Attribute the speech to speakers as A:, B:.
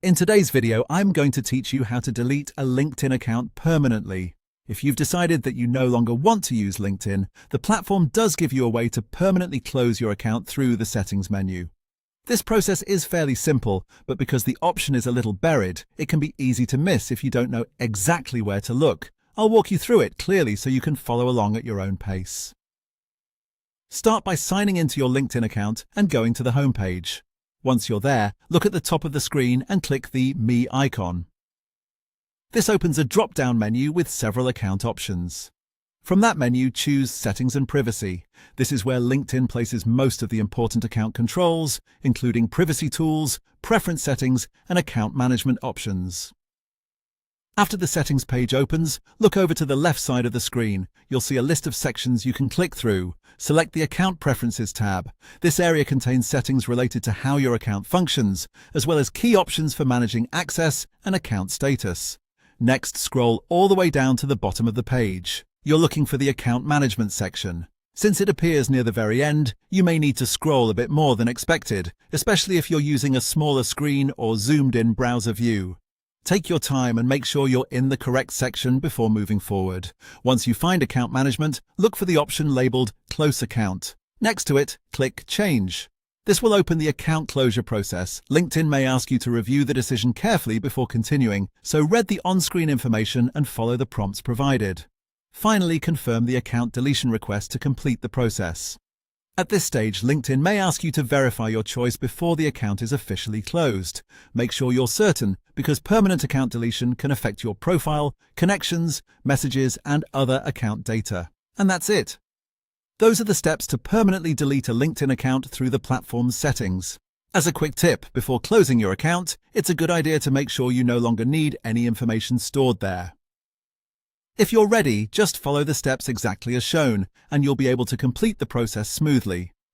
A: In today's video, I'm going to teach you how to delete a LinkedIn account permanently. If you've decided that you no longer want to use LinkedIn, the platform does give you a way to permanently close your account through the settings menu. This process is fairly simple, but because the option is a little buried, it can be easy to miss if you don't know exactly where to look. I'll walk you through it clearly so you can follow along at your own pace. Start by signing into your LinkedIn account and going to the home page. Once you're there, look at the top of the screen and click the Me icon. This opens a drop-down menu with several account options. From that menu, choose Settings and Privacy. This is where LinkedIn places most of the important account controls, including privacy tools, preference settings, and account management options. After the settings page opens, look over to the left side of the screen. You'll see a list of sections you can click through. Select the Account Preferences tab. This area contains settings related to how your account functions, as well as key options for managing access and account status. Next, scroll all the way down to the bottom of the page. You're looking for the Account Management section. Since it appears near the very end, you may need to scroll a bit more than expected, especially if you're using a smaller screen or zoomed-in browser view. Take your time and make sure you're in the correct section before moving forward. Once you find Account Management, look for the option labeled Close Account. Next to it, click Change. This will open the account closure process. LinkedIn may ask you to review the decision carefully before continuing, so read the on-screen information and follow the prompts provided. Finally, confirm the account deletion request to complete the process. At this stage, LinkedIn may ask you to verify your choice before the account is officially closed. Make sure you're certain, because permanent account deletion can affect your profile, connections, messages, and other account data. And that's it. Those are the steps to permanently delete a LinkedIn account through the platform's settings. As a quick tip, before closing your account, it's a good idea to make sure you no longer need any information stored there. If you're ready, just follow the steps exactly as shown, and you'll be able to complete the process smoothly.